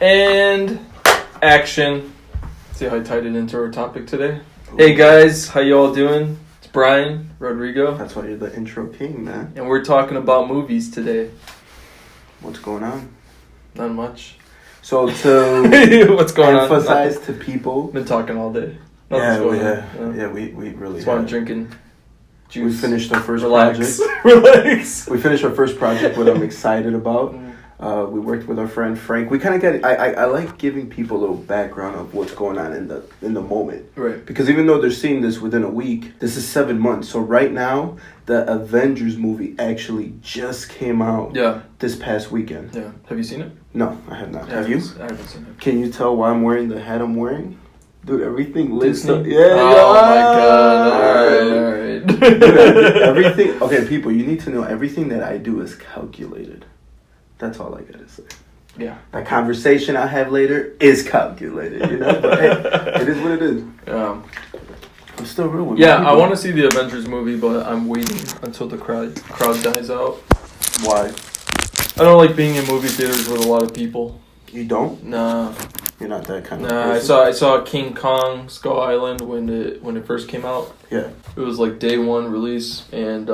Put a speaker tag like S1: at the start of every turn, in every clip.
S1: And action. See how I tied it into our topic today? Hey guys, how y'all doing? It's Brian, Rodrigo.
S2: That's why you're the intro king, man.
S1: And we're talking about movies today.
S2: What's going on?
S1: Not much.
S2: So to
S1: what's going
S2: emphasize to people.
S1: Been talking all day.
S2: We really
S1: That's why I'm drinking juice.
S2: We finished our first
S1: Relax.
S2: project.
S1: Relax.
S2: We finished our first project, what I'm excited about. We worked with our friend Frank. We kind of get. I like giving people a little background of what's going on in the moment.
S1: Right.
S2: Because even though they're seeing this within a week, this is 7 months. So right now, the Avengers movie actually just came out.
S1: Yeah.
S2: This past weekend.
S1: Yeah. Have you seen it?
S2: No, I have not.
S1: Yeah,
S2: Have you?
S1: I haven't seen it.
S2: Can you tell why I'm wearing the hat I'm wearing? Dude, everything lives up.
S1: Yeah. Oh my god. All right.
S2: Dude, everything. Okay, people, you need to know everything that I do is calculated. That's all I gotta say.
S1: Yeah.
S2: That conversation I have later is calculated, you know? But hey, it is what it is. I'm still real with
S1: Yeah, I want to see the Avengers movie, but I'm waiting until the crowd dies out.
S2: Why?
S1: I don't like being in movie theaters with a lot of people.
S2: You don't?
S1: Nah.
S2: You're not that kind of
S1: person? I saw King Kong Skull Island when it first came out.
S2: Yeah.
S1: It was like day one release, and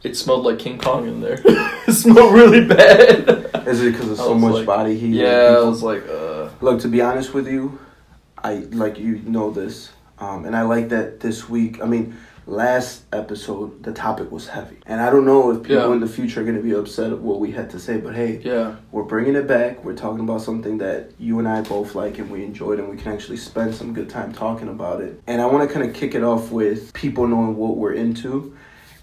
S1: it smelled like King Kong in there. It smelled really bad.
S2: Is it because of so much body heat?
S1: Yeah, I was like,
S2: Look, to be honest with you, I like you know this, and I like that this week. I mean, last episode the topic was heavy, and I don't know if people in the future are going to be upset at what we had to say. But hey, we're bringing it back. We're talking about something that you and I both like and we enjoyed, and we can actually spend some good time talking about it. And I want to kind of kick it off with people knowing what we're into.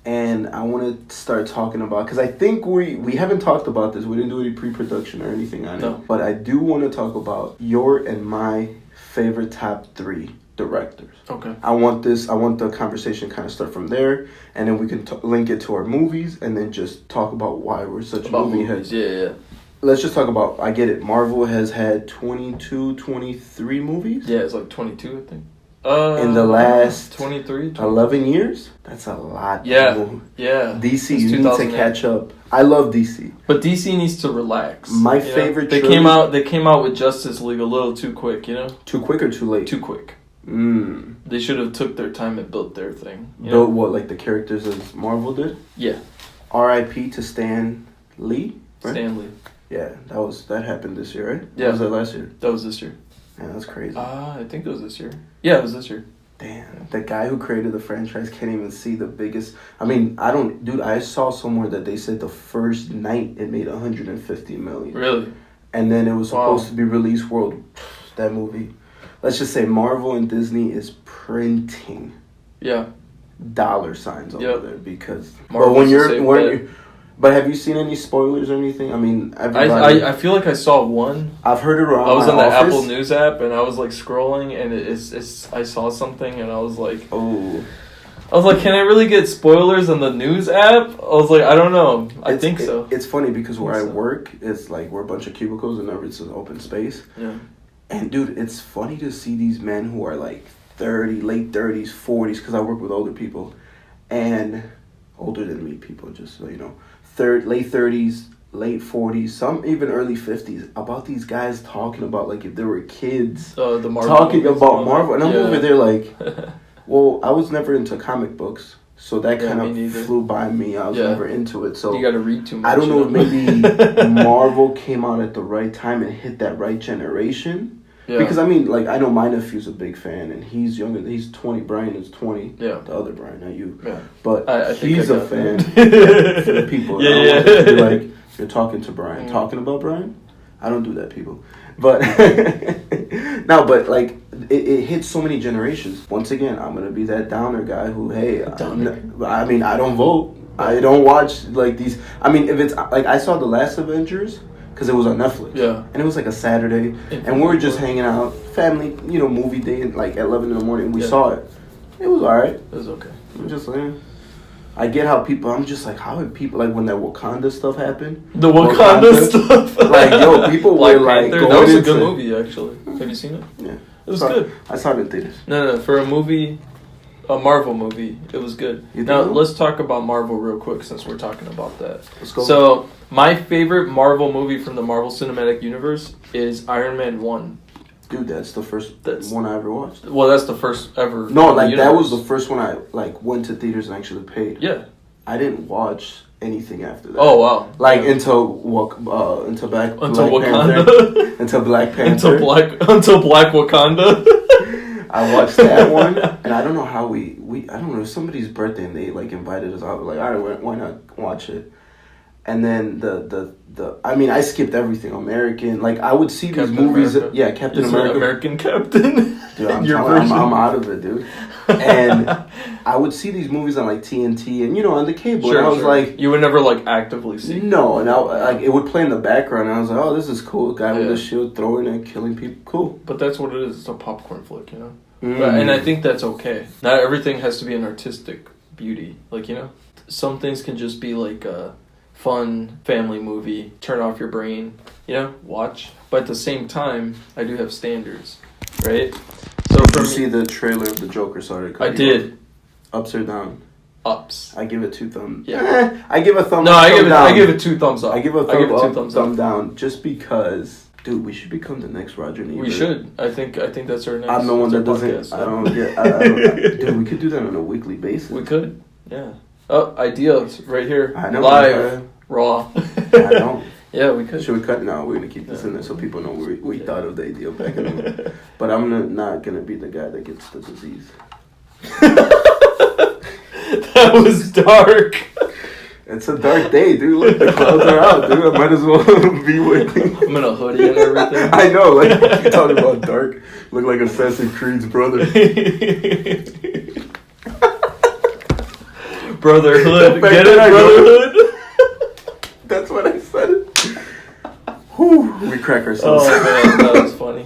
S2: And I want to start talking about, because I think we haven't talked about this. We didn't do any pre-production or anything on it. But I do want to talk about your and my favorite top 3 directors.
S1: Okay.
S2: I want the conversation kind of start from there, and then we can link it to our movies, and then just talk about why we're such movie heads.
S1: Yeah.
S2: Let's just talk about, I get it, Marvel has had 22, 23 movies?
S1: Yeah, it's like 22, I think.
S2: In the last
S1: 23,
S2: 11 years? That's a lot.
S1: Yeah.
S2: DC, you need to catch up. I love DC.
S1: But DC needs to relax.
S2: My favorite
S1: They came out with Justice League a little too quick, you know?
S2: Too quick or too late?
S1: Too quick.
S2: They
S1: should have took their time and built their thing.
S2: Built what, like the characters as Marvel did?
S1: Yeah.
S2: R.I.P. to Stan Lee? Right?
S1: Stan Lee.
S2: Yeah, that happened this year, right?
S1: Yeah.
S2: Or was that last year?
S1: That was this year.
S2: Yeah, that's crazy.
S1: I think it was this year. Yeah, it was this year.
S2: Damn, the guy who created the franchise can't even see the biggest. I mean, I saw somewhere that they said the first night it made 150 million.
S1: Really?
S2: And then it was supposed to be released world. That movie. Let's just say Marvel and Disney is printing.
S1: Yeah.
S2: Dollar signs over there because.
S1: Marvel's
S2: But have you seen any spoilers or anything? I mean,
S1: I feel like I saw one.
S2: I've heard it around.
S1: I was
S2: on
S1: the Apple News app and I was like scrolling and I saw something and I was like,
S2: oh.
S1: I was like, can I really get spoilers on the news app? I was like, I don't know. I think so.
S2: It's funny because where I work is like we're a bunch of cubicles and it's an open space.
S1: Yeah.
S2: And dude, it's funny to see these men who are like 30, late 30s, 40s, because I work with older people, and older than me people, just so you know. Late 30s, late 40s, some even early 50s, about these guys talking about like if there were kids
S1: the Marvel
S2: talking about Marvel. And I'm over there like, well, I was never into comic books, so that kind of flew by me. I was never into it. So
S1: you got to read too much.
S2: I don't know if maybe Marvel came out at the right time and hit that right generation. Yeah. Because I mean, like I know my nephew's a big fan, and he's younger. He's 20. Brian is 20. Yeah. The other Brian, not you. Yeah. But he's a fan. For the people. Yeah. Be like, you're talking to Brian. Talking about Brian? I don't do that, people. But no, but like it hits so many generations. Once again, I'm gonna be that downer guy who, hey, I mean, I don't vote. I don't watch like these. I mean, if it's like I saw the last Avengers. Because it was on Netflix. Yeah. And it was like a Saturday. And we were just hanging out. Family, movie day like at 11 in the morning. We saw it. It was alright.
S1: It was okay.
S2: I'm just like, I get how I'm just like, how did people, like when that Wakanda stuff happened?
S1: The Wakanda stuff?
S2: Like, yo, people
S1: Black
S2: were like,
S1: Panther, that was a good movie, actually. Have you seen it?
S2: Yeah.
S1: It was good.
S2: I saw it in theaters.
S1: No, for a movie A Marvel movie. It was good. Now,
S2: know?
S1: let's talk about Marvel real quick since we're talking about that.
S2: Let's go.
S1: So, my favorite Marvel movie from the Marvel Cinematic Universe is Iron Man 1.
S2: Dude, that's the first one I ever watched.
S1: Well, that's the first ever.
S2: No, like that was the first one I like went to theaters and actually paid.
S1: Yeah.
S2: I didn't watch anything after that.
S1: Oh wow!
S2: Like until Black Panther, until Black Panther,
S1: until Black Wakanda.
S2: I watched that one, and I don't know how we I don't know, it was somebody's birthday and they like invited us out. Like, all right, why not watch it? And then the I mean, I skipped everything. American, like I would see
S1: Captain
S2: these movies.
S1: America.
S2: Yeah, Captain America.
S1: American Captain.
S2: Dude, I'm out of it, dude. And I would see these movies on like TNT and on the cable.
S1: Sure,
S2: and I was like,
S1: you would never like actively see.
S2: No, and like it would play in the background. And I was like, oh, this is cool. Guy with a shield throwing and killing people, cool.
S1: But that's what it is. It's a popcorn flick, And I think that's okay. Not everything has to be an artistic beauty. Like some things can just be like a fun family movie. Turn off your brain, watch. But at the same time, I do have standards, right? So
S2: did you see the trailer of the Joker? Sorry,
S1: I did.
S2: Ups or down?
S1: Ups.
S2: I give it 2 thumbs.
S1: Yeah.
S2: I give a thumb.
S1: No, I give it 2 thumbs up.
S2: I give a thumb down, just because. Dude, we should become the next Roger Ebert.
S1: We should. I think that's our next.
S2: I'm the one that doesn't.
S1: Podcast.
S2: I don't get. Dude, we could do that on a weekly basis.
S1: We could. Yeah. Oh, ideas right here.
S2: I know.
S1: Live. Raw.
S2: I don't.
S1: Yeah, we could.
S2: Should we cut? No, we're gonna keep this in there so people know we thought of the idea back in the. But I'm not gonna be the guy that gets the disease.
S1: That was dark.
S2: It's a dark day, dude. Look, the clouds are out, dude. I might as well be with me.
S1: I'm in a hoodie and everything.
S2: I know, like you talking about dark. Look like Assassin's Creed's brother.
S1: Brotherhood. Get it, Brotherhood?
S2: That's what I said. Whew, we crack ourselves.
S1: Oh man, that was funny.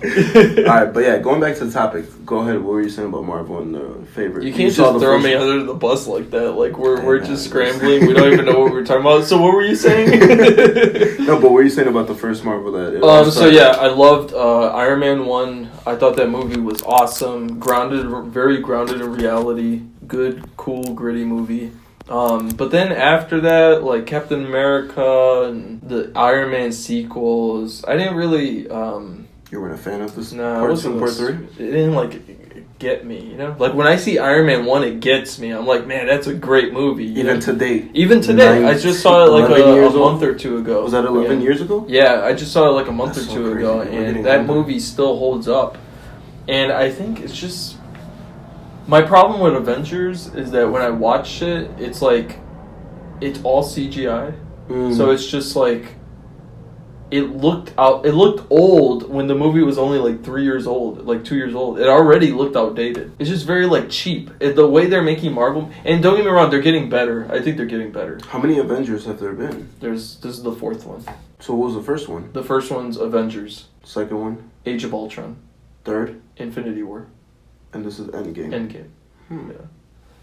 S2: Alright, but yeah, going back to the topic. Go ahead. What were you saying about Marvel and the favorite?
S1: You can't just throw me under the bus like that. Like we're just scrambling. We don't even know what we're talking about. So what were you saying?
S2: No, but what were you saying about the first Marvel that?
S1: So yeah, I loved Iron Man 1. I thought that movie was awesome. Very grounded in reality. Good, cool, gritty movie. But then after that, like Captain America and the Iron Man sequels, I didn't really.
S2: You weren't a fan of this?
S1: No,
S2: part 2 and part 3.
S1: It didn't get me, Like when I see Iron Man 1, it gets me. I'm like, man, that's a great movie.
S2: Even today,
S1: I just saw it like a month or 2 ago.
S2: Was that 11 years ago?
S1: Yeah, I just saw it like a month or 2 ago,
S2: crazy.
S1: and that movie still holds up. And I think it's just. My problem with Avengers is that when I watch it, it's like, it's all CGI. So it's just like, it looked old when the movie was only like 3 years old, like 2 years old. It already looked outdated. It's just very like cheap. The way they're making Marvel, and don't get me wrong, they're getting better. I think they're getting better.
S2: How many Avengers have there been?
S1: This is the 4th one.
S2: So what was the first one?
S1: The first one's Avengers.
S2: Second one?
S1: Age of Ultron.
S2: Third?
S1: Infinity War.
S2: And this is Endgame.
S1: Yeah.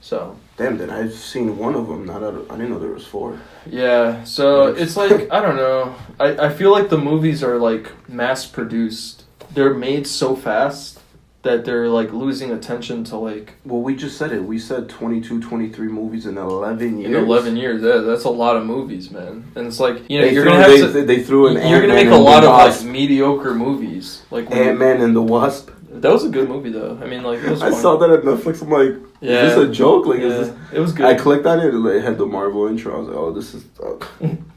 S1: So.
S2: Damn, then I've seen one of them. I didn't know there was 4.
S1: Yeah, so it's like, I don't know. I feel like the movies are like mass produced. They're made so fast that they're like losing attention to like.
S2: Well, we just said it. We said 22, 23 movies in 11 years.
S1: In 11 years, that's a lot of movies, man. And it's like,
S2: you're gonna have to. They threw an.
S1: You're gonna make a lot of like mediocre movies, like
S2: Ant-Man and the Wasp.
S1: That was a good movie, though. I mean, like, it was fun.
S2: I saw that at Netflix. I'm like, is this a joke? Like, is this...
S1: It was good.
S2: I clicked on it, and it had the Marvel intro. I was like, oh, this is...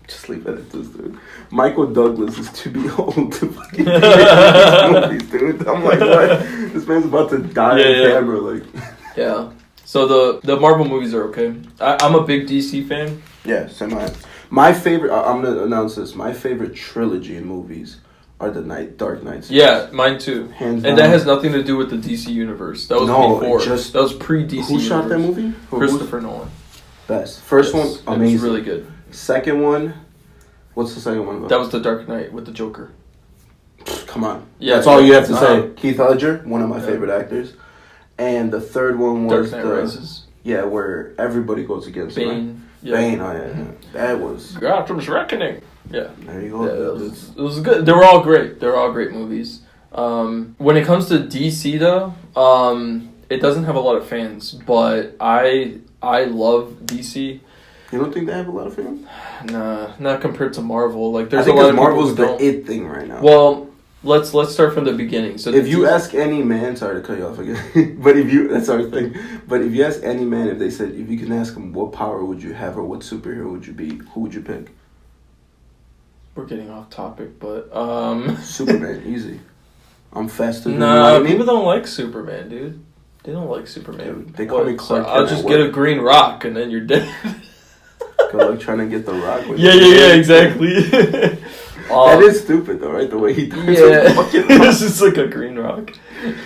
S2: just leave it at this, dude. Michael Douglas is too be old to fucking make these movies, dude. I'm like, what? This man's about to die on camera, like...
S1: Yeah. So the Marvel movies are okay. I'm a big DC fan.
S2: Yeah, same. My favorite... I'm going to announce this. My favorite trilogy in movies... are the Dark Knight series.
S1: Yeah, mine too.
S2: Hands down.
S1: And that has nothing to do with the DC universe. That was before. That was pre-DC
S2: Who shot that movie?
S1: Christopher Nolan.
S2: Best. First one, amazing.
S1: It was really good.
S2: Second one, what's the second one about?
S1: That was the Dark Knight with the Joker.
S2: Come on. Yeah, that's all you have to say. Heath Ledger, one of my favorite actors. And the third one was
S1: Dark Knight Rises.
S2: Yeah, where everybody goes against
S1: Bane.
S2: Right?
S1: Yeah.
S2: Bane, yeah. That was...
S1: Gotham's Reckoning. Yeah.
S2: There you go.
S1: Yeah, it was good. They were all great. They were all great movies. When it comes to DC, though, it doesn't have a lot of fans, but I love DC.
S2: You don't think they have a lot of fans?
S1: Nah, not compared to Marvel. Like, there's
S2: I think
S1: a lot of
S2: Marvel's
S1: people
S2: the it thing right now.
S1: Well, let's start from the beginning. So
S2: if you ask any man, sorry to cut you off again, but that's our thing. But if you ask any man, if they said, if you can ask them what power would you have or what superhero would you be, who would you pick?
S1: We're getting off topic, but
S2: Superman, easy. I'm faster than
S1: lightning. People don't like Superman, dude. They don't like Superman.
S2: Dude, they call me Clark Kent.
S1: I'll just get a green rock and then you're dead.
S2: Good luck trying to get the rock. With
S1: yeah, exactly.
S2: That is stupid though, right? The way he does
S1: it. It's just like a green rock.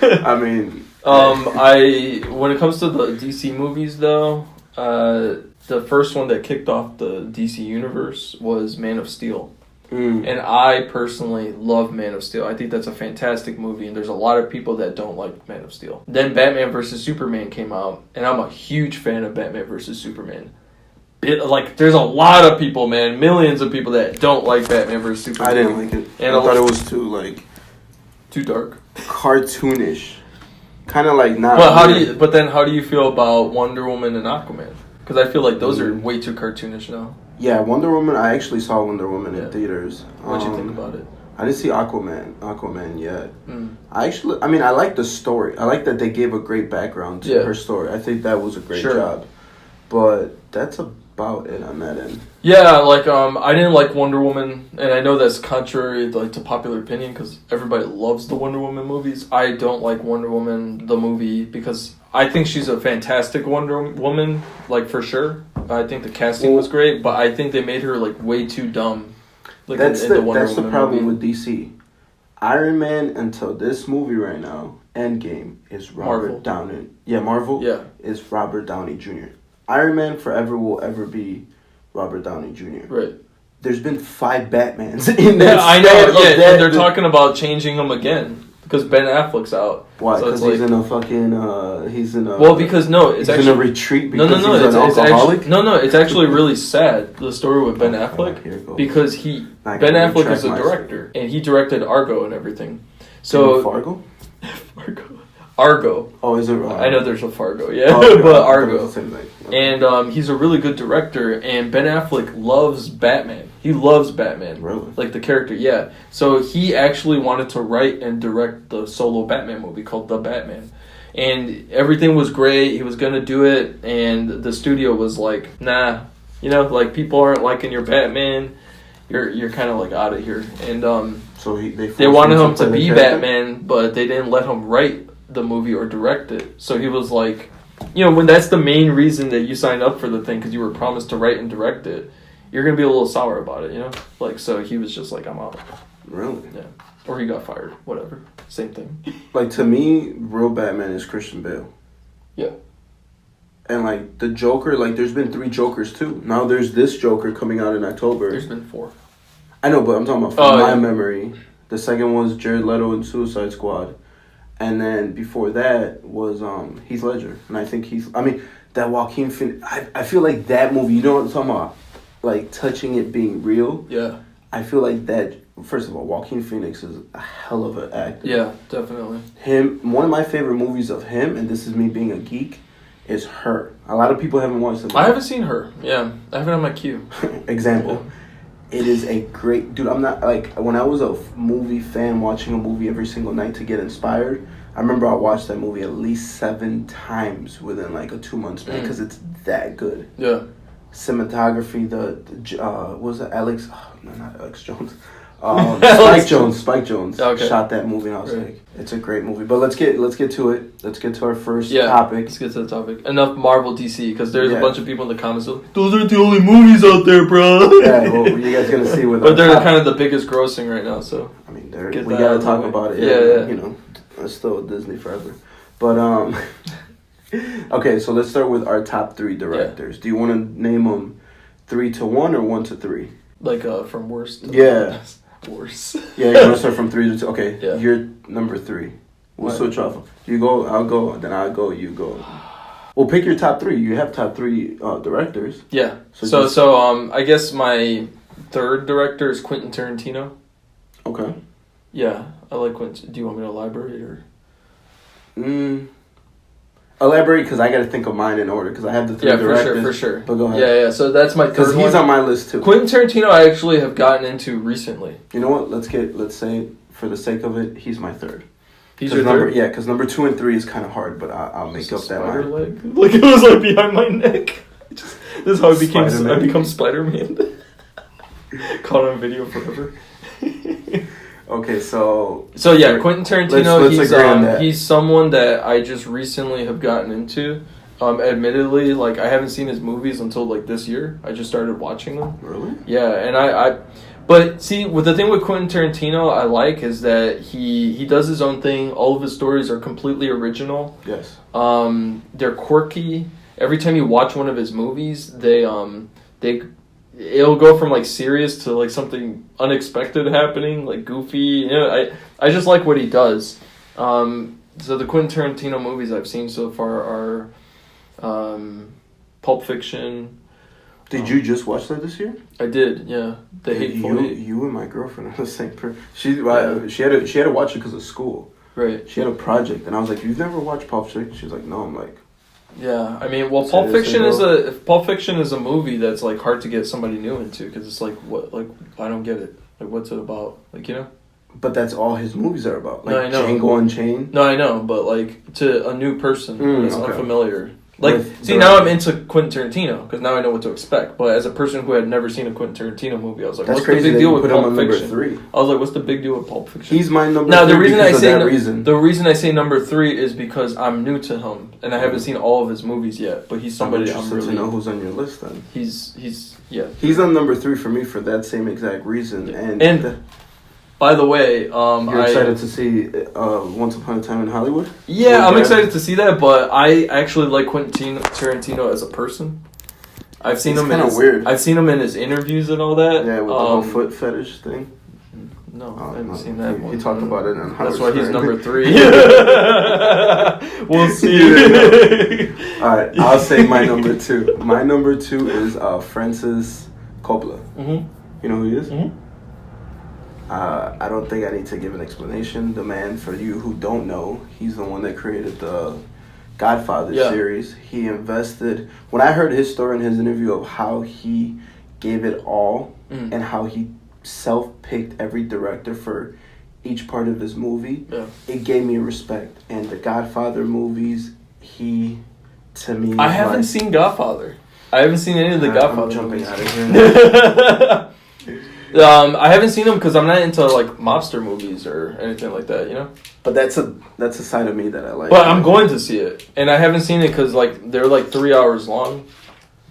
S2: I mean,
S1: when it comes to the DC movies though, the first one that kicked off the DC universe was Man of Steel. And I personally love Man of Steel. I think that's a fantastic movie, and there's a lot of people that don't like Man of Steel. Then Batman vs. Superman came out, and I'm a huge fan of Batman vs. Superman. There's a lot of people, man, millions of people that don't like Batman vs. Superman.
S2: I didn't like it. And I thought it was too
S1: dark,
S2: cartoonish, kind of like not.
S1: But then how do you feel about Wonder Woman and Aquaman? Because I feel like those are way too cartoonish now.
S2: Yeah, Wonder Woman. I actually saw Wonder Woman in theaters.
S1: What'd you think about it?
S2: I didn't see Aquaman yet. I like the story. I like that they gave a great background to her story. I think that was a great job. But that's about it on that end. Yeah,
S1: I didn't like Wonder Woman, and I know that's contrary to popular opinion because everybody loves the Wonder Woman movies. I don't like Wonder Woman the movie because I think she's a fantastic Wonder Woman, for sure. I think the casting was great, but I think they made her way too dumb.
S2: That's the problem with DC. Iron Man until this movie right now, Endgame, is Robert Downey. Yeah, Marvel. Yeah, is Robert Downey Jr. Iron Man forever will ever be Robert Downey Jr. Right. There's been 5 Batmans in that.
S1: Yeah, I know. Yeah, and they're talking about changing him again. Because Ben Affleck's out.
S2: Why? Because he's in a fucking. He's in a.
S1: Well, because
S2: he's in a retreat because he's an alcoholic.
S1: It's actually really sad, the story with Ben Affleck, because Ben Affleck is a director and he directed Argo and everything. So
S2: Fargo.
S1: Argo.
S2: Oh, is it?
S1: I know there's a Fargo, but Argo. And he's a really good director, and Ben Affleck loves Batman. He loves Batman.
S2: Really?
S1: The character, yeah. So he actually wanted to write and direct the solo Batman movie called The Batman. And everything was great. He was going to do it, and the studio was like, nah. People aren't liking your Batman. You're kind of out of here. And
S2: so
S1: they wanted him to be Batman, but they didn't let him write the movie or direct it. So he was like, when that's the main reason that you signed up for the thing because you were promised to write and direct it, you're going to be a little sour about it, so he was just like, I'm out.
S2: Really?
S1: Yeah. Or he got fired, whatever. Same thing.
S2: To me, real Batman is Christian Bale.
S1: Yeah.
S2: And the Joker, there's been 3 Jokers too. Now there's this Joker coming out in October.
S1: There's been 4.
S2: I know, but I'm talking about from my memory. The second was Jared Leto in Suicide Squad. And then before that was Heath Ledger. And I think that Joaquin Phoenix, I feel like that movie, you know what I'm talking about? Touching it being real.
S1: Yeah.
S2: I feel like that, first of all, Joaquin Phoenix is a hell of an actor.
S1: Yeah, definitely.
S2: One of my favorite movies of him, and this is me being a geek, is Her. A lot of people haven't watched it.
S1: I haven't seen Her. Yeah. I have it on my queue.
S2: Example. Yeah. It is a great... Dude, I'm not... when I was a movie fan watching a movie every single night to get inspired, I remember I watched that movie at least 7 times within a 2-month span because it's that good.
S1: Yeah.
S2: Cinematography, what was it, Alex... Oh, no, not Alex Jones. Spike Jones shot that movie, and I was like, it's a great movie. But let's get to it. Let's get to our first topic.
S1: Let's get to the topic. Enough Marvel DC, because there's a bunch of people in the comments like, those aren't the only movies out there, bro.
S2: Yeah, well, you guys gonna see what.
S1: But they're kind of the biggest grossing right now, so.
S2: I mean, we gotta talk about it. Yeah. It's still Disney forever. But okay, so let's start with our top 3 directors. Do you want to name them 3 to 1 or 1 to 3?
S1: From worst to
S2: best.
S1: Worse.
S2: Yeah, you want to start from 3 to 2? Okay,
S1: yeah.
S2: You're number 3. We'll switch off. You go, I'll go, then I'll go, you go. Well, pick your top 3. You have top 3 directors.
S1: Yeah. So I guess my 3rd director is Quentin Tarantino.
S2: Okay.
S1: Yeah, I like Quentin. Do you want me to elaborate or?
S2: Elaborate, because I got to think of mine in order, because I have the 3 directors.
S1: For sure.
S2: But go ahead.
S1: Yeah. So that's my third one.
S2: Because he's on my list too.
S1: Quentin Tarantino, I actually have gotten into recently.
S2: You know what? Let's say, for the sake of it, he's my third.
S1: He's your third?
S2: Yeah, because number 2 and 3 is kind of hard, but I'll make up that line.
S1: Leg. Like it was like behind my neck. This is how I become Spider-Man. Caught on video forever.
S2: Okay, so
S1: yeah, Quentin Tarantino.
S2: Let's
S1: he's someone that I just recently have gotten into. Admittedly, like I haven't seen his movies until like this year. I just started watching them.
S2: Really?
S1: Yeah, and but see, with the thing with Quentin Tarantino, I like is that he does his own thing. All of his stories are completely original.
S2: Yes.
S1: They're quirky. Every time you watch one of his movies, it'll go from like serious to like something unexpected happening, like goofy. You know, I just like what he does. So the Quentin Tarantino movies I've seen so far are Pulp Fiction.
S2: Did you just watch that this year?
S1: I did, yeah. The Hateful Eight.
S2: You and my girlfriend are the same person. She had to watch it because of school.
S1: Right.
S2: She had a project, and I was like, "You've never watched Pulp Fiction?" She was like, "No." I'm like,
S1: yeah. I mean, well, Pulp Fiction is a movie that's like hard to get somebody new into because it's like what, like I don't get it. Like, what's it about? Like, you know.
S2: But that's all his movies are about. Like
S1: no, I know.
S2: Django Unchained.
S1: No, I know, but like to a new person that's unfamiliar. Like, see,
S2: directing.
S1: now I'm into Quentin Tarantino because now I know what to expect. But as a person who had never seen a Quentin Tarantino movie, I was like,
S2: that's
S1: "What's the big deal with Pulp Fiction?"
S2: 3.
S1: I was like, "What's the big deal with Pulp Fiction?"
S2: He's my number 3
S1: The reason I say number 3 is because I'm new to him and I haven't seen all of his movies yet. But he's somebody I'm really
S2: to know who's on your list. Then
S1: he's
S2: on number 3 for me for that same exact reason. And
S1: by the way,
S2: you're excited to see Once Upon a Time in Hollywood?
S1: Yeah, I'm excited to see that, but I actually like Quentin Tarantino as a person. I've seen him weird. I've seen him in his interviews and all that.
S2: Yeah, with the whole foot fetish thing.
S1: No, I haven't seen that one.
S2: He talked about it on
S1: That's why he's number 3. We'll see.
S2: All right, I'll say my number 2. My number 2 is Francis Coppola.
S1: Mm-hmm.
S2: You know who he is?
S1: Mm-hmm.
S2: I don't think I need to give an explanation. The man, for you who don't know, he's the one that created the Godfather series. He invested... When I heard his story in his interview of how he gave it all and how he self-picked every director for each part of his movie, it gave me respect. And the Godfather movies, to me...
S1: I haven't seen Godfather. I haven't seen any of the Godfather
S2: I'm jumping
S1: movies.
S2: out of here.
S1: I haven't seen them because I'm not into like mobster movies or anything like that, you know.
S2: But that's a side of me that I like.
S1: But I'm going to see it, and I haven't seen it because like they're like 3 hours long,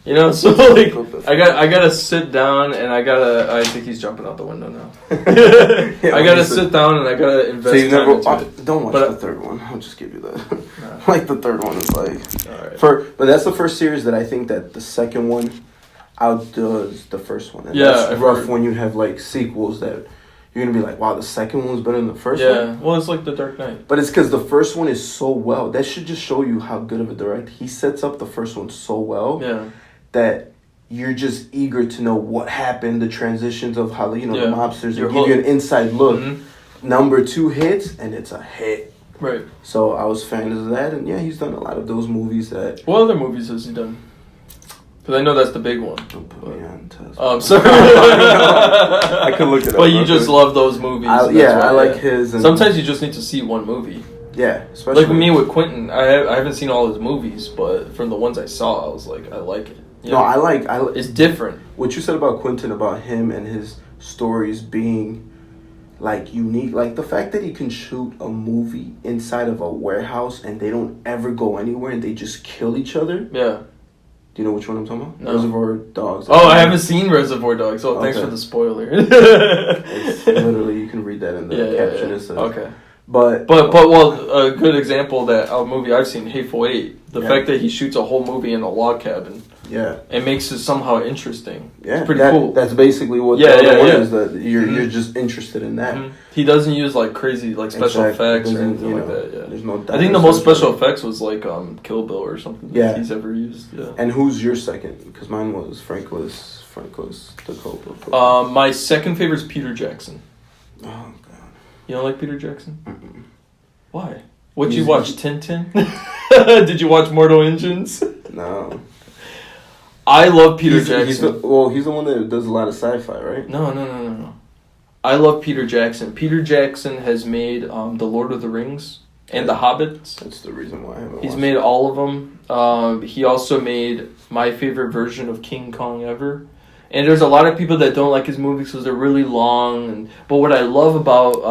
S1: you know. So like I gotta sit down and I think he's jumping out the window now. I gotta sit down and I gotta invest time into it.
S2: Don't watch the third one. I'll just give you that. Like the third one is like but that's the first series that I think that the second one outdoes the first one. And that's rough when you have like sequels that you're gonna be like, wow, the second one's better than the first one.
S1: Yeah, well, it's like The Dark Knight.
S2: But it's because the first one is so well. That should just show you how good of a director. He sets up the first one so well that you're just eager to know what happened, the transitions of how the mobsters, and give you an inside look. Mm-hmm. Number 2 hits, and it's a hit.
S1: Right.
S2: So I was fan of that, and he's done a lot of those movies that...
S1: What other movies has he done? Because I know that's the big one.
S2: Don't put me on test.
S1: I'm sorry.
S2: I could look it up.
S1: But you just love those movies.
S2: I like his. And
S1: sometimes you just need to see one movie.
S2: Yeah, especially
S1: like me with Quentin. I haven't seen all his movies, but from the ones I saw, I was like, I like it.
S2: You know? I like.
S1: It's different.
S2: What you said about Quentin, about him and his stories being like unique, like the fact that he can shoot a movie inside of a warehouse and they don't ever go anywhere and they just kill each other.
S1: Yeah.
S2: Do you know which one I'm talking about?
S1: No.
S2: Reservoir Dogs.
S1: Oh, I haven't seen Reservoir Dogs. Oh, thanks for the spoiler.
S2: It's literally, you can read that in the caption. It says.
S1: Okay.
S2: But
S1: a good example that a movie I've seen, Hateful Eight. The fact that he shoots a whole movie in a log cabin.
S2: Yeah.
S1: It makes it somehow interesting.
S2: Yeah.
S1: It's pretty cool.
S2: That's basically what the other one is, that you're just interested in that.
S1: Mm-hmm. He doesn't use like crazy like special effects or anything like that. Yeah.
S2: There's no.
S1: I think the most special effects was like Kill Bill or something that he's ever used. Yeah.
S2: And who's your second? Because mine was Frankless the Coppola.
S1: My second favorite is Peter Jackson.
S2: Oh God.
S1: You don't like Peter Jackson?
S2: Mm-mm.
S1: Why? What'd you watch? Tintin? Did you watch Mortal Engines?
S2: No.
S1: I love Peter Jackson.
S2: He's the one that does a lot of sci-fi, right?
S1: No. I love Peter Jackson. Peter Jackson has made The Lord of the Rings and The Hobbits.
S2: That's the reason why I haven't watched.
S1: He's made all of them. He also made my favorite version of King Kong ever. And there's a lot of people that don't like his movies because they're really long. But what I love about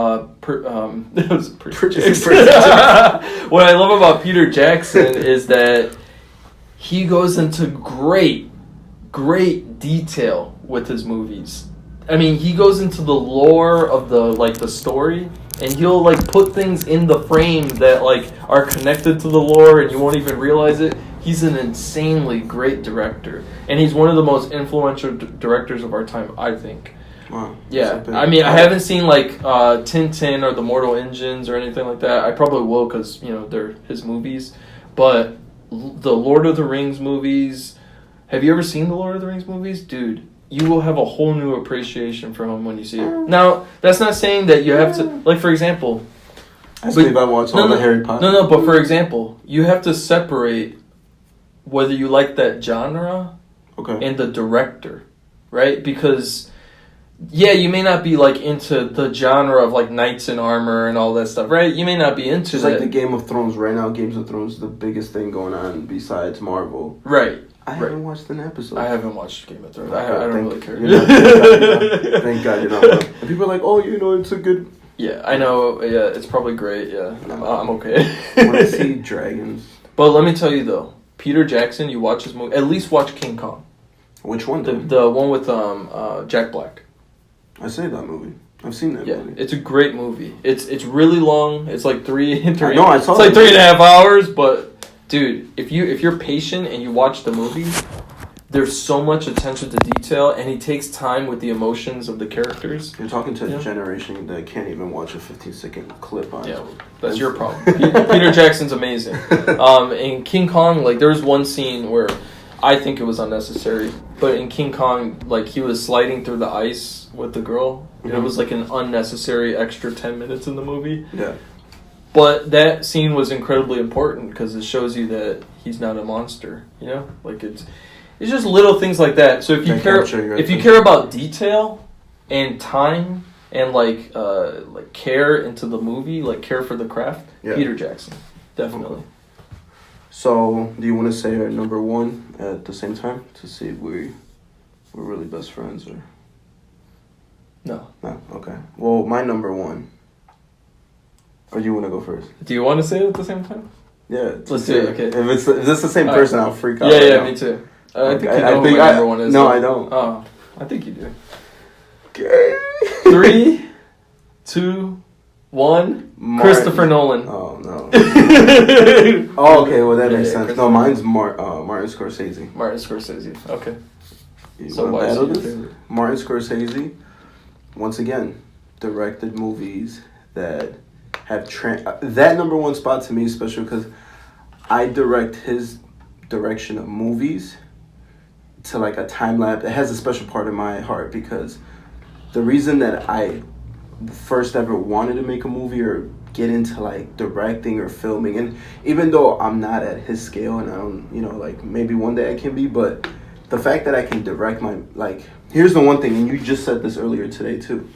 S1: what I love about Peter Jackson is that he goes into great detail with his movies. I mean, he goes into the lore of the story, and he'll put things in the frame that are connected to the lore, and you won't even realize it. He's an insanely great director, and he's one of the most influential directors of our time, I think.
S2: Wow.
S1: Yeah, I mean, I haven't seen Tintin or the Mortal Engines or anything like that. I probably will because they're his movies, but the Lord of the Rings movies. Have you ever seen the Lord of the Rings movies, dude? You will have a whole new appreciation for him when you see it. Now, that's not saying that you have to, for example.
S2: I believe I watched all the Harry Potter.
S1: No, but for example, you have to separate whether you like that genre and the director, right? Because, yeah, you may not be into the genre of knights in armor and all that stuff, right? You may not be into
S2: just
S1: that.
S2: Like the Game of Thrones right now. Games of Thrones is the biggest thing going on besides Marvel.
S1: Right.
S2: I haven't watched an episode.
S1: I haven't watched Game of Thrones. I don't really care.
S2: Thank God you're not. And people are like, oh, it's a good.
S1: Yeah, I know. Yeah, it's probably great. Yeah, I'm okay.
S2: When I see dragons.
S1: But let me tell you though, Peter Jackson, you watch his movie. At least watch King Kong.
S2: Which one?
S1: The one with Jack Black.
S2: I say that movie. I've seen that movie.
S1: Yeah, it's a great movie. It's really long. It's like three.
S2: I know. I saw.
S1: It's 3.5 hours, but. Dude, if you're patient and you watch the movie, there's so much attention to detail, and he takes time with the emotions of the characters.
S2: You're talking to a generation that can't even watch a 15-second clip on.
S1: Yeah, that's your problem. Peter Jackson's amazing. In King Kong, there's one scene where I think it was unnecessary, but in King Kong, he was sliding through the ice with the girl. Mm-hmm. It was an unnecessary extra 10 minutes in the movie.
S2: Yeah.
S1: But that scene was incredibly important because it shows you that he's not a monster. It's just little things like that. So if you care about detail and time and care into the movie, care for the craft, Peter Jackson, definitely.
S2: Okay. So do you want to say our number one at the same time to see if we're really best friends or?
S1: No.
S2: Okay. Well, my number one. Or do you want to go first?
S1: Do you want to say it at the same time?
S2: Yeah.
S1: Let's do it, okay.
S2: If it's the same person, I'll freak out.
S1: Yeah, me too. I think you know who my number one is.
S2: No, I don't.
S1: Oh, I think you do.
S2: Okay.
S1: 3, 2, 1. Christopher Nolan.
S2: Oh, no. Oh, okay, well, that makes sense. No, mine's Martin Scorsese.
S1: Martin Scorsese, okay.
S2: So why is he your favorite? Martin Scorsese, once again, directed movies that have that number one spot to me, especially because I direct his direction of movies to a time lapse. It has a special part in my heart because the reason that I first ever wanted to make a movie or get into directing or filming, and even though I'm not at his scale and I don't maybe one day I can be, but the fact that I can direct my here's the one thing, and you just said this earlier today too.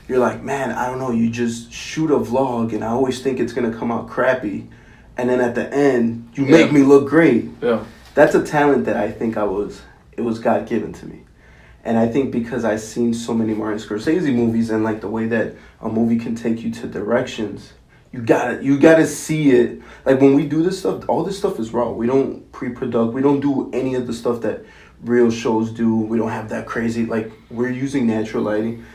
S2: You're like, man, I don't know, you just shoot a vlog and I always think it's going to come out crappy. And then at the end, you make me look great.
S1: Yeah.
S2: That's a talent that I think it was God given to me. And I think because I've seen so many Martin Scorsese movies and the way that a movie can take you to directions, you gotta see it. When we do this stuff, all this stuff is raw. We don't pre-product. We don't do any of the stuff that real shows do. We don't have that crazy, we're using natural lighting.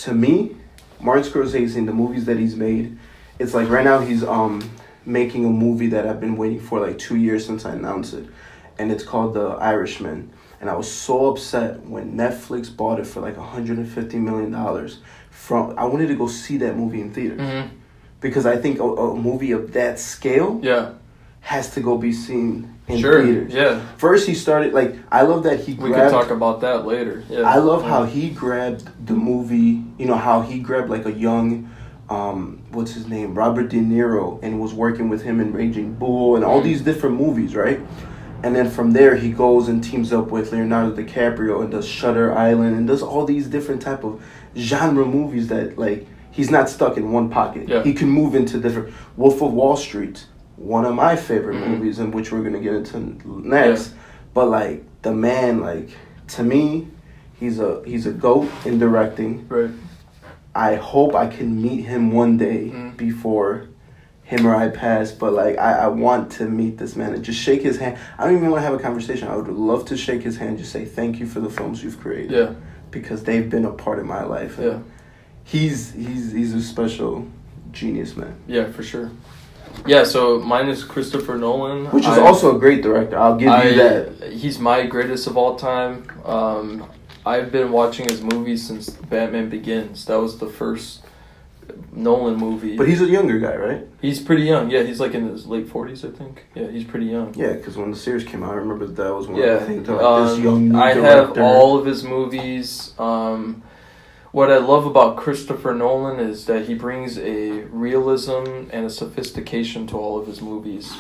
S2: To me, Martin Scorsese and the movies that he's made, it's right now he's making a movie that I've been waiting for 2 years since I announced it. And it's called The Irishman. And I was so upset when Netflix bought it for $150 million. I wanted to go see that movie in theaters. Mm-hmm. Because I think a movie of that scale has to go be seen in theaters. Yeah. First he started, I love that he grabbed... We
S1: can talk about that later. Yeah.
S2: I love how he grabbed the movie, how he grabbed a young what's his name, Robert De Niro, and was working with him in Raging Bull and all these different movies, right? And then from there, he goes and teams up with Leonardo DiCaprio and does Shutter Island and does all these different type of genre movies that, like, he's not stuck in one pocket.
S1: Yeah.
S2: He can move into different... Wolf of Wall Street, one of my favorite movies, in which we're going to get into next. Yeah. But, like, the man, like, to me, he's a GOAT in directing.
S1: Right.
S2: I hope I can meet him one day before... him or I pass, but like I want to meet this man and just shake his hand. I don't even want to have a conversation. I would love to shake his hand, just say thank you for the films you've created.
S1: Yeah,
S2: because they've been a part of my life.
S1: Yeah,
S2: he's a special genius, man.
S1: Yeah, for sure. Yeah, so mine is Christopher Nolan,
S2: which is also a great director. I'll give you that.
S1: He's my greatest of all time. I've been watching his movies since Batman Begins. That was the first Nolan movie.
S2: But he's a younger guy, right?
S1: He's pretty young. Yeah, he's like in his late 40s, I think. Yeah, he's pretty young.
S2: Yeah, because when the series came out, I remember that was one of the things. Like, this young
S1: I
S2: director.
S1: have all of his movies. What I love about Christopher Nolan is that he brings a realism and a sophistication to all of his movies.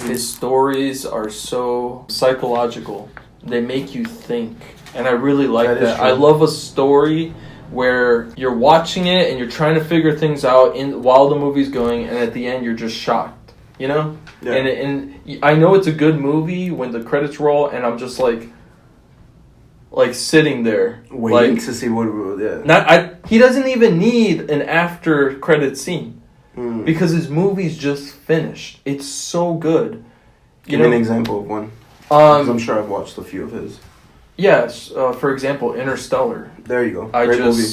S1: His stories are so psychological. They make you think. And I really like that. I love a story where you're watching it and you're trying to figure things out while the movie's going, and at the end you're just shocked, you know? Yeah. And I know it's a good movie when the credits roll, and I'm just like sitting there
S2: waiting to see what. Yeah.
S1: He doesn't even need an after credit scene because his movie's just finished. It's so good.
S2: Give me an example of one. Because I'm sure I've watched a few of his.
S1: Yes, for example, Interstellar.
S2: There you go. Great movie.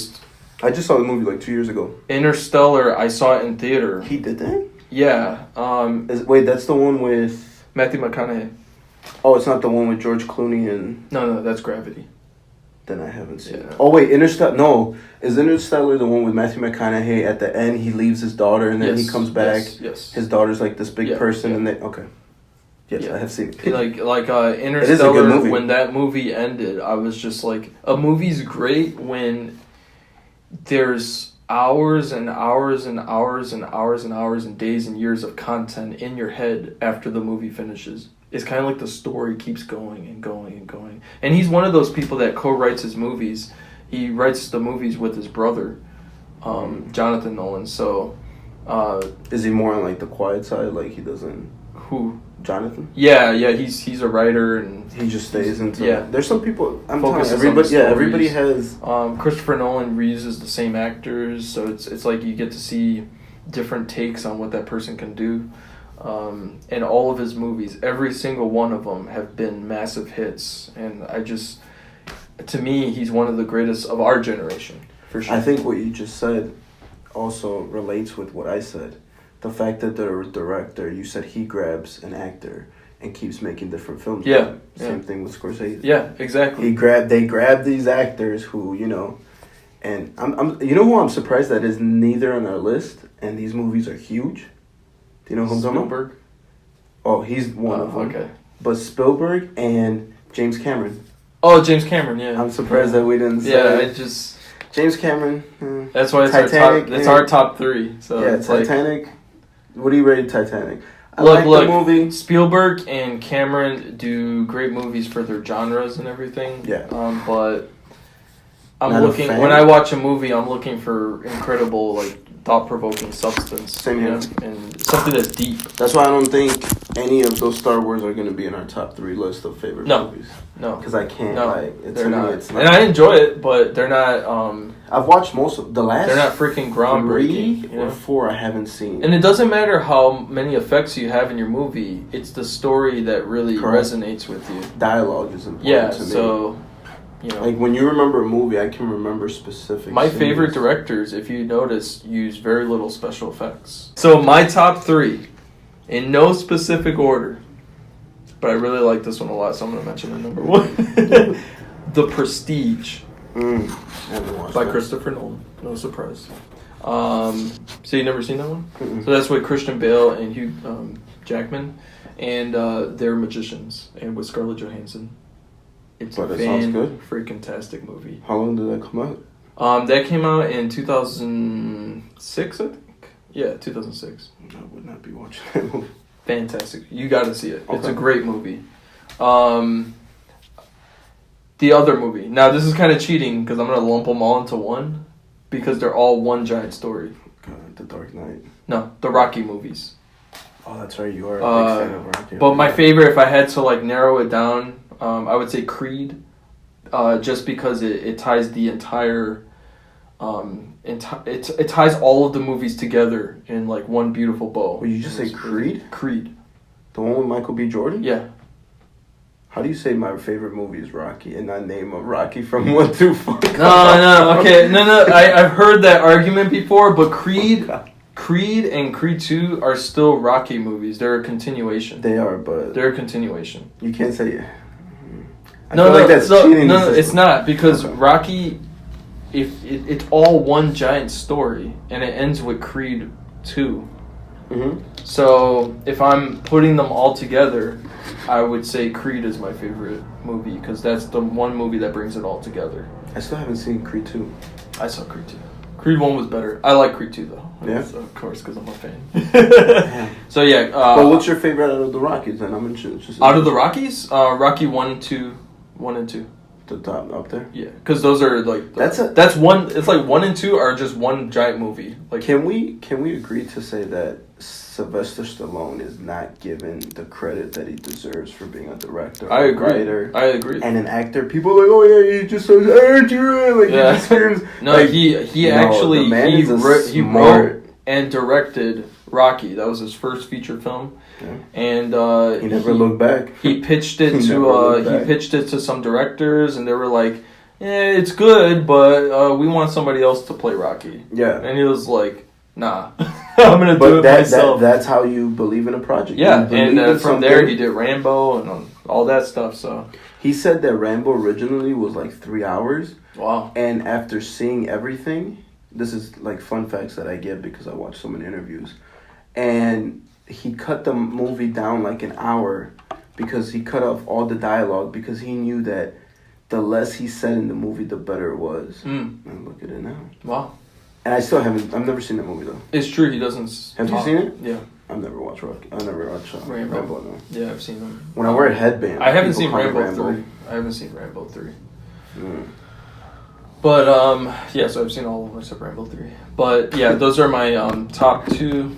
S2: I just saw the movie like 2 years ago. Interstellar,
S1: I saw it in theater.
S2: He did that?
S1: Yeah.
S2: Wait, that's the one with...
S1: Matthew McConaughey.
S2: Oh, it's not the one with George Clooney and...
S1: No, that's Gravity.
S2: Then I haven't seen it. Oh, wait, Interstellar... No, is Interstellar the one with Matthew McConaughey? At the end, he leaves his daughter and then he comes back.
S1: Yes.
S2: His daughter's like this big person and they... Okay. Yes, I have seen it.
S1: Like Interstellar, when that movie ended, I was just like, a movie's great when there's hours and hours and hours and hours and hours and days and years of content in your head after the movie finishes. It's kind of like the story keeps going and going and going. And he's one of those people that co-writes his movies. He writes the movies with his brother, Jonathan Nolan. So,
S2: is he more on like the quiet side? Like he doesn't...
S1: Who?
S2: Jonathan?
S1: Yeah, he's a writer and
S2: he just stays into.
S1: Yeah,
S2: there's some people. I'm telling everybody. Yeah, everybody has.
S1: Christopher Nolan reuses the same actors, so it's like you get to see different takes on what that person can do. And all of his movies, every single one of them have been massive hits, and to me, he's one of the greatest of our generation for sure.
S2: I think what you just said also relates with what I said. The fact that the director, you said he grabs an actor and keeps making different films.
S1: Yeah.
S2: Same thing with Scorsese.
S1: Yeah, exactly.
S2: They grab these actors who, and I'm who I'm surprised that is neither on our list, and these movies are huge. Do you know who I'm talking about?
S1: Spielberg?
S2: Oh, he's one of them.
S1: Okay.
S2: But Spielberg and James Cameron.
S1: Oh, James Cameron, yeah.
S2: I'm surprised that we didn't say.
S1: Yeah,
S2: James Cameron.
S1: That's why it's our top three. So
S2: yeah,
S1: it's
S2: Titanic. What do you rate Titanic?
S1: Look, the movie. Spielberg and Cameron do great movies for their genres and everything. Yeah. But when I watch a movie, I'm looking for incredible, thought-provoking substance.
S2: Same here.
S1: And something that's deep.
S2: That's why I don't think any of those Star Wars are going to be in our top 3 list of favorite movies.
S1: No.
S2: Because I can't,
S1: they're not. It's not. And I enjoy it, but they're not,
S2: I've watched most of the last...
S1: They're not freaking groundbreaking.
S2: 3 or 4 I haven't seen.
S1: And it doesn't matter how many effects you have in your movie. It's the story that really resonates with you.
S2: Dialogue is important to me.
S1: So...
S2: when you remember a movie, I can remember specific
S1: My
S2: scenes.
S1: favorite directors, if you notice, use very little special effects. So my top 3, in no specific order, but I really like this one a lot, so I'm going to mention it number 1. The Prestige by Christopher Nolan. No surprise. So you never seen that one? Mm-mm. So that's with Christian Bale and Hugh Jackman, and they're magicians, and with Scarlett Johansson. It's a freaking-tastic movie.
S2: How long did that come out?
S1: That came out in 2006, I think. Yeah, 2006.
S2: I would not be watching that movie.
S1: Fantastic. You got to see it.
S2: Okay.
S1: It's a great movie. The other movie. Now, this is kind of cheating because I'm going to lump them all into one because they're all one giant story.
S2: God, The Dark Knight.
S1: No, the Rocky movies.
S2: Oh, that's right. You are a big fan of Rocky.
S1: But my favorite, if I had to like narrow it down, I would say Creed, just because it ties the entire, it ties all of the movies together in like one beautiful bow.
S2: Well, you just say Creed?
S1: Creed.
S2: The one with Michael B. Jordan?
S1: Yeah.
S2: How do you say my favorite movie is Rocky and not name a Rocky from 1 through 4?
S1: No, okay, no. I've heard that argument before, but Creed and Creed 2 are still Rocky movies. They're a continuation.
S2: They are, but
S1: they're a continuation.
S2: You can't say it.
S1: No, it's not because Rocky, if it's all one giant story and it ends with Creed 2.
S2: Mm-hmm.
S1: So if I'm putting them all together, I would say Creed is my favorite movie because that's the one movie that brings it all together.
S2: I still haven't seen Creed 2.
S1: I saw Creed 2. Creed 1 was better. I like Creed 2 though.
S2: Yeah?
S1: Of course, because I'm a fan. So yeah.
S2: But what's your favorite out of the Rockies then? I'm interested.
S1: Out of the Rockies? Rocky 1 and 2.
S2: The top up there?
S1: Yeah, because those are like... That's one... It's like 1 and 2 are just one giant movie. Like,
S2: Can we agree to say that Sylvester Stallone is not given the credit that he deserves for being a director,
S1: I agree.
S2: writer,
S1: I agree.
S2: and an actor? People are like, oh yeah, he just says Adrian, like he just screams.
S1: No,
S2: like,
S1: he actually he wrote and directed Rocky. That was his first feature film.
S2: Yeah.
S1: And
S2: he never looked back.
S1: He pitched it to some directors, and they were like, it's good, but we want somebody else to play Rocky.
S2: Yeah.
S1: And he was like, nah, I'm gonna do it myself.
S2: That's how you believe in a project.
S1: Yeah, and from there he did Rambo and all that stuff. So
S2: he said that Rambo originally was like 3 hours.
S1: Wow.
S2: And after seeing everything, this is like fun facts that I get because I watch so many interviews, and he cut the movie down like an hour because he cut off all the dialogue because he knew that the less he said in the movie, the better it was. And look at it now.
S1: Wow.
S2: And I've never seen that movie though.
S1: It's true, he doesn't.
S2: Have you seen it?
S1: Yeah.
S2: I've never watched Rocky. I never watched Rambo. No.
S1: Yeah, I've seen them.
S2: When I wear a headband.
S1: I haven't seen Rambo 3. I haven't seen Rambo 3. But, so I've seen all of them except Rambo 3. But, yeah, those are my top 2.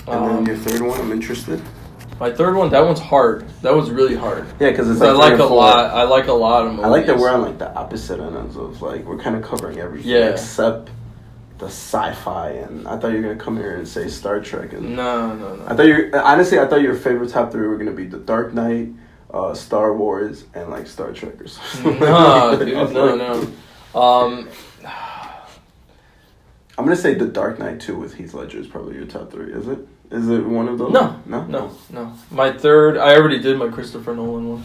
S2: And then your third one, I'm interested.
S1: My third one, that one's hard. That one's really hard.
S2: Yeah, because it's like
S1: I like a lot of movies.
S2: I like that we're on like the opposite ends of like we're kind of covering everything except the sci-fi. And I thought you were gonna come here and say Star Trek. And
S1: no.
S2: I thought your favorite top 3 were gonna be The Dark Knight, Star Wars, and like Star Trek or something.
S1: No, dude, no.
S2: I'm gonna say The Dark Knight 2 with Heath Ledger is probably your top 3. Is it? Is it one of those?
S1: No. My third, I already did my Christopher Nolan one.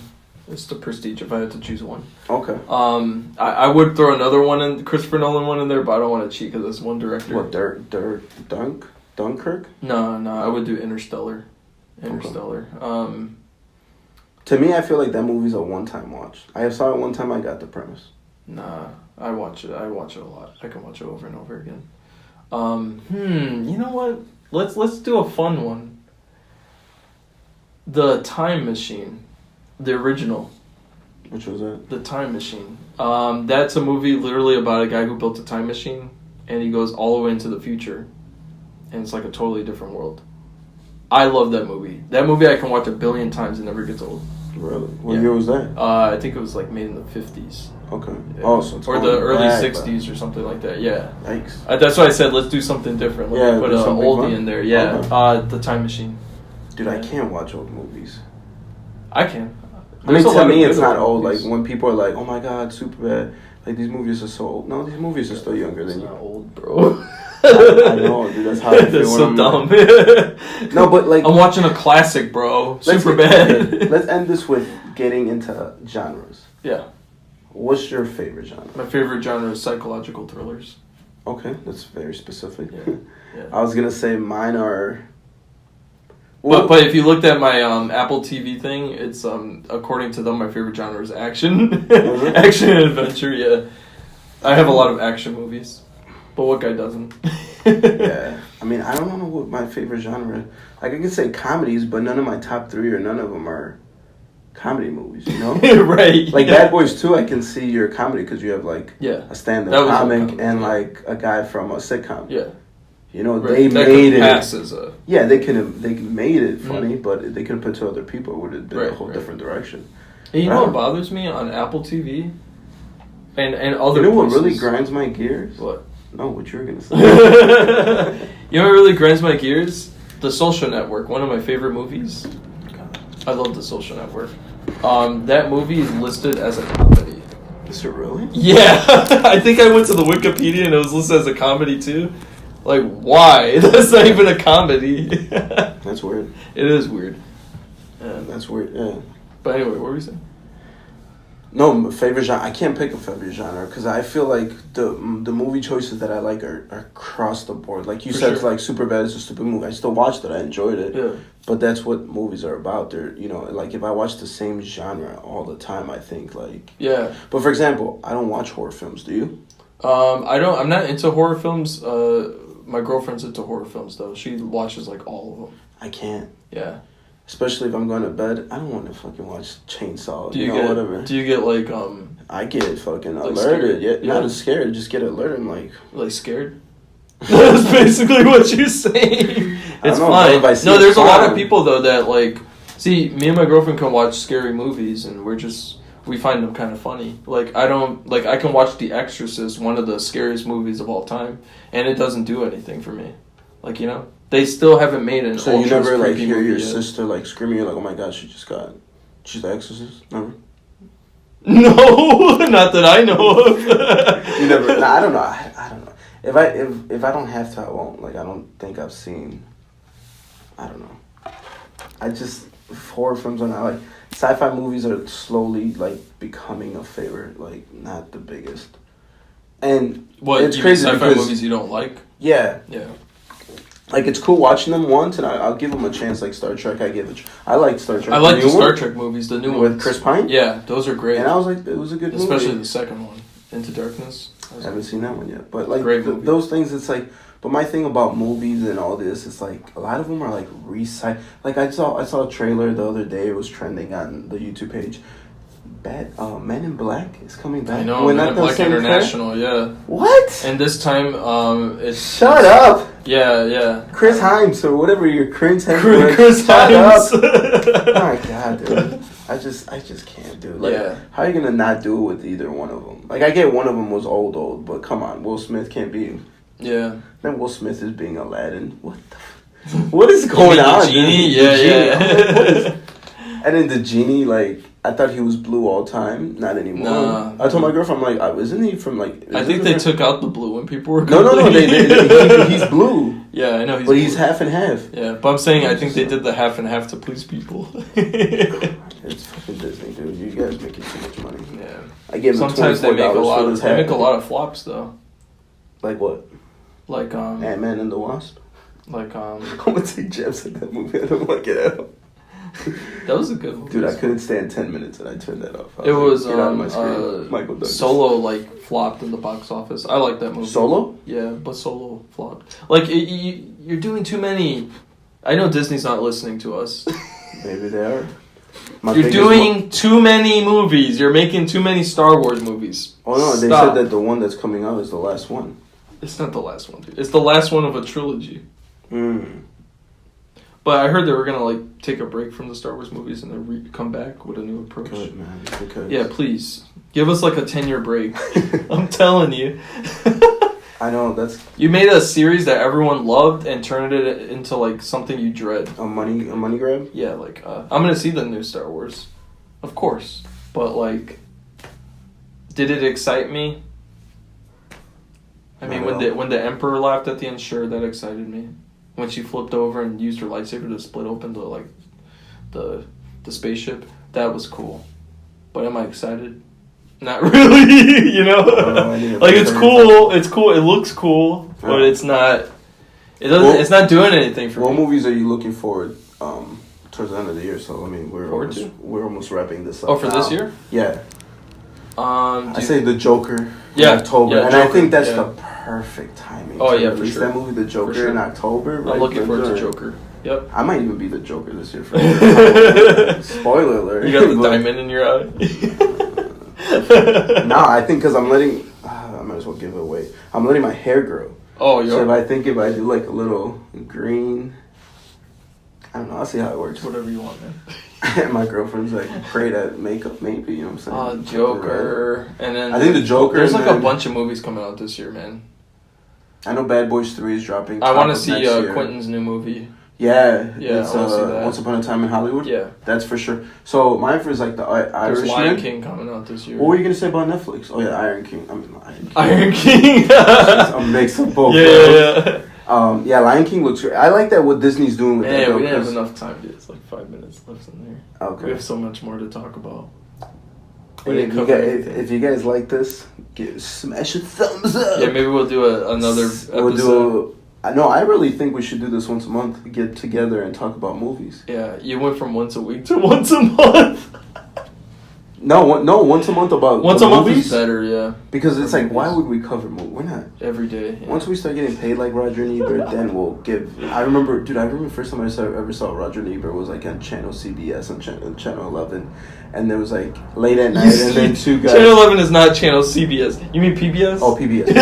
S1: It's The Prestige if I had to choose one.
S2: Okay.
S1: I would throw another one in, Christopher Nolan one in there, but I don't want to cheat because it's one director.
S2: What, Dunkirk?
S1: No, I would do Interstellar. Okay.
S2: To me, I feel like that movie's a one-time watch. I saw it one time, I got the premise.
S1: Nah, I watch it a lot. I can watch it over and over again. You know what? Let's do a fun one. The Time Machine, the original.
S2: Which was that?
S1: The Time Machine. That's a movie literally about a guy who built a time machine, and he goes all the way into the future, and it's like a totally different world. I love that movie. That movie I can watch 1 billion times and never gets old.
S2: Really? What year was that?
S1: I think it was like made in the 50s.
S2: Okay.
S1: Yeah.
S2: Oh, so it's
S1: or the early 60s or something like that. Yeah.
S2: Yikes.
S1: That's why I said let's do something different. Let me put an oldie in there. Yeah.
S2: Okay.
S1: The Time Machine.
S2: Dude, I can't watch old movies.
S1: I can.
S2: I mean, to me, it's not old. Like when people are like, "Oh my God, Superbad," like these movies are so old. No, these movies are still younger than you.
S1: Not old, bro.
S2: I know, dude. That's how I feel.
S1: That's so dumb.
S2: No, but like
S1: I'm watching a classic, bro. Superbad.
S2: Let's end this with getting into genres.
S1: Yeah. What's
S2: your favorite genre?
S1: My favorite genre is psychological thrillers.
S2: Okay, that's very specific.
S1: Yeah.
S2: I was gonna say mine are.
S1: Well, but if you looked at my Apple TV thing, it's according to them, my favorite genre is action, action and adventure. Yeah, I have a lot of action movies, but what guy doesn't?
S2: Yeah, I mean, I don't know what my favorite genre. Like, I can say comedies, but none of my top 3 or none of them are comedy movies, you know?
S1: Right.
S2: Like, Bad Boys 2, I can see your comedy because you have, like, a stand-up comic and, like, a guy from a sitcom.
S1: Yeah.
S2: You know, they made it.
S1: Yeah,
S2: they made it funny, but they could have put to other people. It would have been a whole different direction.
S1: And you know what bothers me on Apple TV? And other
S2: You know what
S1: places?
S2: really grinds my gears?
S1: What?
S2: No, what you were going to say.
S1: You know what really grinds my gears? The Social Network, one of my favorite movies. I love The Social Network. That movie is listed as a comedy.
S2: Is it really?
S1: Yeah. I think I went to the Wikipedia and it was listed as a comedy too. Like, why? That's not even a comedy.
S2: That's weird.
S1: It is weird.
S2: That's weird, yeah.
S1: But anyway, what were we saying?
S2: No, favorite genre. I can't pick a favorite genre because I feel like the movie choices that I like are across the board. Like you said, it's like Superbad is a stupid movie. I still watched it. I enjoyed it.
S1: Yeah.
S2: But that's what movies are about. They're, you know, like if I watch the same genre all the time, I think like...
S1: Yeah.
S2: But for example, I don't watch horror films. Do you?
S1: I'm not into horror films. My girlfriend's into horror films though. She watches like all of them.
S2: I can't.
S1: Yeah.
S2: Especially if I'm going to bed, I don't want to fucking watch Chainsaw. Whatever.
S1: Do you get like
S2: I get fucking
S1: like
S2: alerted.
S1: Scared?
S2: Not as scared, just get alerted. I'm like
S1: scared. That's basically what you're saying. It's fine. No, there's a lot of people though that like. See, me and my girlfriend can watch scary movies, and we find them kind of funny. Like I can watch The Exorcist, one of the scariest movies of all time, and it doesn't do anything for me. Like, you know. They still haven't made an.
S2: So you never like hear your sister like screaming? You're like, oh my god, she's the Exorcist. Never.
S1: No, not that I know of.
S2: You never. Nah, I don't know. I don't know. If I don't have to, I won't. Like, I don't think I've seen. I don't know. I just horror films are not like sci-fi movies are slowly like becoming a favorite. Like, not the biggest. And it's crazy
S1: sci-fi movies you don't like.
S2: Yeah.
S1: Yeah.
S2: Like, it's cool watching them once, and I'll give them a chance. Like Star Trek, I like Star Trek.
S1: I like the Star Trek movies, the new ones
S2: with Chris Pine.
S1: Yeah, those are great.
S2: And I was like, it was a good movie,
S1: especially the second one, Into Darkness.
S2: I haven't seen that one yet, but like those things, it's like. But my thing about movies and all this, it's like a lot of them are like recycled. Like I saw a trailer the other day. It was trending on the YouTube page. Men in Black is coming back.
S1: I know, Men in Black International, yeah.
S2: What?
S1: And this time, it's...
S2: Shut up!
S1: Yeah.
S2: Chris Himes, or whatever your Chris
S1: Himes.
S2: Oh my god, dude. I just can't do it. Like, how are you gonna not do it with either one of them? Like, I get one of them was old, but come on, Will Smith can't be...
S1: Yeah.
S2: Then Will Smith is being Aladdin. What is going on?
S1: The genie? Yeah.
S2: Like, what is... And then the genie, like... I thought he was blue all time. Not anymore.
S1: Nah.
S2: I told my girlfriend, I'm like, isn't he from like...
S1: I think they took out the blue when people were...
S2: No. He's blue.
S1: Yeah, I know.
S2: He's half and half.
S1: Yeah, but I'm saying I think they did the half and half to please people.
S2: It's fucking Disney, dude. You guys making too much money.
S1: Yeah.
S2: I give them
S1: sometimes they make a lot of flops though.
S2: Like what?
S1: Like
S2: Ant-Man and the Wasp.
S1: Like
S2: I'm gonna take jabs at that movie. I don't want to get out.
S1: That was a good movie.
S2: Dude, I couldn't stand 10 minutes and I turned that off.
S1: It was
S2: get out of my screen. Michael Douglas.
S1: Solo like flopped in the box office. I like that movie.
S2: Solo?
S1: Yeah, but Solo flopped. Like you're doing too many. I know Disney's not listening to us.
S2: Maybe they are.
S1: You're doing too many movies. You're making too many Star Wars movies.
S2: Oh no, they said that the one that's coming out is the last one.
S1: It's not the last one, dude. It's the last one of a trilogy. But I heard they were gonna like take a break from the Star Wars movies and then come back with a new approach.
S2: Good, man. Because...
S1: Yeah, please give us like a 10-year break. I'm telling you.
S2: I know
S1: you made a series that everyone loved and turned it into like something you dread.
S2: A money grab.
S1: Yeah, like I'm gonna see the new Star Wars, of course. But like, did it excite me? I mean, when the Emperor laughed at the end, sure, that excited me. When she flipped over and used her lightsaber to split open the spaceship, that was cool. But am I excited? Not really, you know. Like it's cool. It's cool. It looks cool, but it's not. It doesn't. Well, it's not doing anything for me.
S2: What movies are you looking forward towards the end of the year? So I mean, we're almost wrapping this up.
S1: Oh, for this year?
S2: Yeah. I say the Joker. In October, and
S1: Joker,
S2: I think that's the perfect timing.
S1: Oh yeah, for sure.
S2: That movie, The Joker, in October.
S1: Right? I'm looking forward to Joker. Yep.
S2: I might even be the Joker this year. Spoiler alert.
S1: You got the diamond in your eye.
S2: No, I think because I'm letting. I might as well give it away. I'm letting my hair grow.
S1: Oh, yeah.
S2: So if I do like a little green, I don't know. I'll see how it works.
S1: Whatever you want, man.
S2: My girlfriend's like great at makeup, maybe. You know what I'm saying?
S1: Joker, and then
S2: I think the Joker.
S1: There's like a bunch of movies coming out this year, man.
S2: I know Bad Boys 3 is dropping.
S1: I want to see Quentin's new movie.
S2: Yeah,
S1: it's
S2: I want to see that. Once Upon a Time in Hollywood.
S1: Yeah,
S2: that's for sure. So mine is like the Irishman.
S1: There's Lion King coming out this year.
S2: What were you gonna say about Netflix? Oh yeah, Iron King.
S1: Iron King.
S2: It's a mix of both.
S1: Yeah.
S2: Lion King looks great. I like that what Disney's doing with that.
S1: Yeah, we didn't have enough time yet. It's like 5 minutes left in there.
S2: Okay.
S1: We have so much more to talk about.
S2: If you guys like this, smash a thumbs up.
S1: Yeah, maybe we'll do another episode.
S2: No, I really think we should do this once a month. Get together and talk about movies.
S1: Yeah, you went from once a week to once a month.
S2: No, once a month about
S1: once a month is better, yeah.
S2: Because it's like, why would we cover movies? We're not
S1: every day. Yeah.
S2: Once we start getting paid like Roger and Ebert, then we'll give. I remember the first time I ever saw Roger and Ebert was like on channel CBS on channel 11, and there was like late at night, and then two guys.
S1: Channel 11 is not channel CBS. You mean PBS?
S2: Oh, PBS.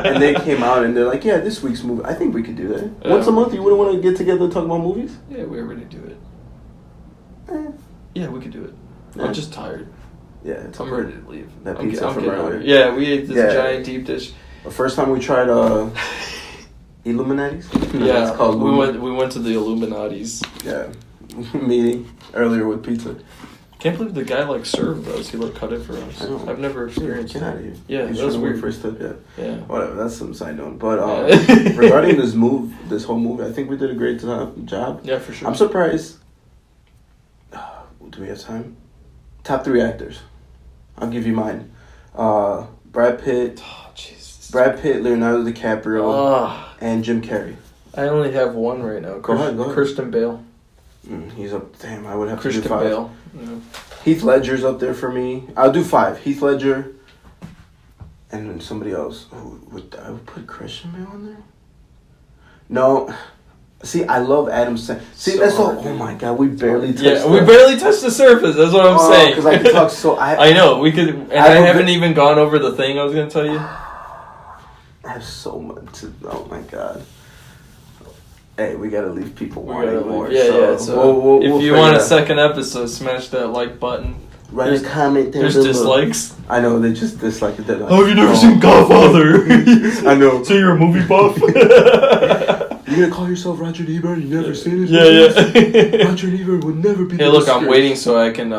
S2: And they came out and they're like, yeah, this week's movie. I think we could do that once a month. You wouldn't want to get together and talk about movies?
S1: Yeah, we already do it. Yeah, we could do it. Yeah. I'm just tired.
S2: Yeah,
S1: I'm ready to leave.
S2: That pizza from earlier.
S1: Yeah, we ate this giant deep dish.
S2: The first time we tried Illuminati's.
S1: Yeah, it's called we went to the Illuminati's.
S2: Yeah, meeting earlier with pizza.
S1: Can't believe the guy served us. He cut it for us. I've never experienced.
S2: Get out of here.
S1: Yeah, that was weird.
S2: First tip,
S1: yeah.
S2: Whatever. That's some side note. But regarding this whole movie, I think we did a great job.
S1: Yeah, for sure.
S2: I'm surprised. Do we have time? Top 3 actors. I'll give you mine. Brad Pitt.
S1: Oh, Jesus.
S2: Brad Pitt, Leonardo DiCaprio, and Jim Carrey.
S1: I only have one right now.
S2: Go ahead.
S1: Christian Bale.
S2: He's up. Damn, I would have
S1: Christian
S2: to do 5.
S1: Bale. Yeah.
S2: Heath Ledger's up there for me. I'll do 5. Heath Ledger, and then somebody else. Would I put Christian Bale on there? No. See, I love Adam Sandler. See, that's all. Oh my God, we barely touched.
S1: Yeah, we barely touched the surface. That's what I'm saying.
S2: Because I can talk so.
S1: I know we could, and I haven't even gone over the thing I was going to tell you.
S2: I have so much. Oh my God. Hey, we gotta leave people wanting more.
S1: Yeah. So if you want a second episode, smash that like button.
S2: Write a comment.
S1: There's dislikes.
S2: I know they just dislike it.
S1: Like, have you never seen Godfather?
S2: I know.
S1: So you're a movie buff.
S2: You're gonna call yourself Roger Ebert? You never seen it?
S1: Yeah.
S2: Roger Ebert would never be.
S1: Hey, look, I'm waiting so I can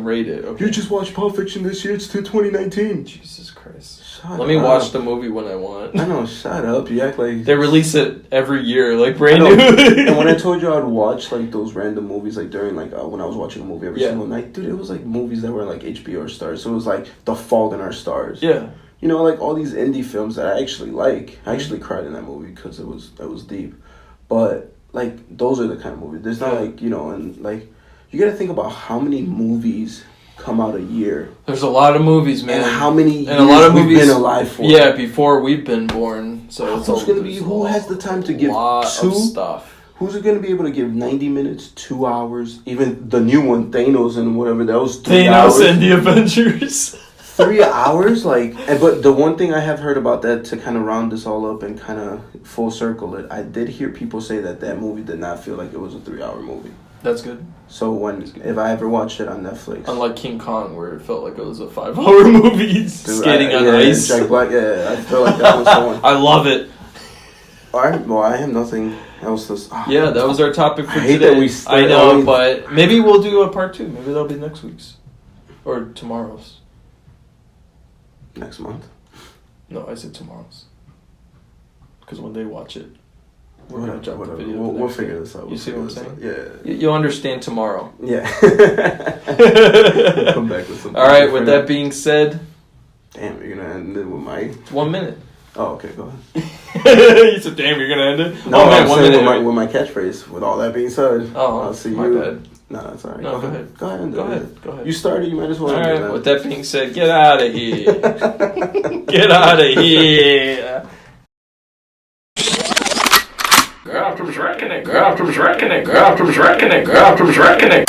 S1: rate it. Okay.
S2: You just watched Pulp Fiction this year. It's 2019.
S1: Jesus Christ.
S2: Let
S1: me watch the movie when I want.
S2: I know. Shut up. You act like
S1: they release it every year, brand new.
S2: And when I told you I'd watch those random movies during when I was watching a movie every single night, dude, it was movies that were HBO stars. So it was The Fault in Our Stars.
S1: Yeah.
S2: You know, all these indie films that I actually like. I actually cried in that movie because it was deep. But those are the kind of movies. There's not and you got to think about how many movies come out a year.
S1: There's a lot of movies, man.
S2: And how many years
S1: a lot of
S2: we've been alive for.
S1: Yeah, before we've been born. So
S2: who has the time to give
S1: of stuff?
S2: Who's going to be able to give 90 minutes, 2 hours, even the new one, Thanos and whatever, that was 3 hours.
S1: Thanos and the Avengers.
S2: 3 hours? But the one thing I have heard about that, to kind of round this all up and kind of full circle it, I did hear people say that movie did not feel like it was a 3-hour movie.
S1: That's good.
S2: So if I ever watched it on Netflix,
S1: unlike King Kong, where it felt like it was a 5-hour movie, skating on ice.
S2: Jack Black, I feel like that was the one.
S1: I love it.
S2: All right, well, I have nothing else to.
S1: Yeah, that was our topic for today.
S2: That
S1: I know, but maybe we'll do a part 2. Maybe that'll be next week's or tomorrow's.
S2: Next month?
S1: No, I said tomorrow's. Because when they watch it. We're going to drop the video.
S2: We'll figure this out.
S1: You see what I'm saying?
S2: Yeah.
S1: You'll understand tomorrow.
S2: Yeah. We'll come back with something.
S1: All right, with that being said.
S2: Damn, you're going to end it with my...
S1: 1 minute.
S2: Oh, okay, go ahead.
S1: You said, damn, you're going to end it?
S2: No, man, 1 minute. With my catchphrase. With all that being said,
S1: I'll see you.
S2: Bad. No, that's all right.
S1: No, go ahead.
S2: Go ahead.
S1: Go ahead.
S2: You started. You might as well.
S1: All right. With that being said, get out of here. Get out of here. Girl, I was reckoning.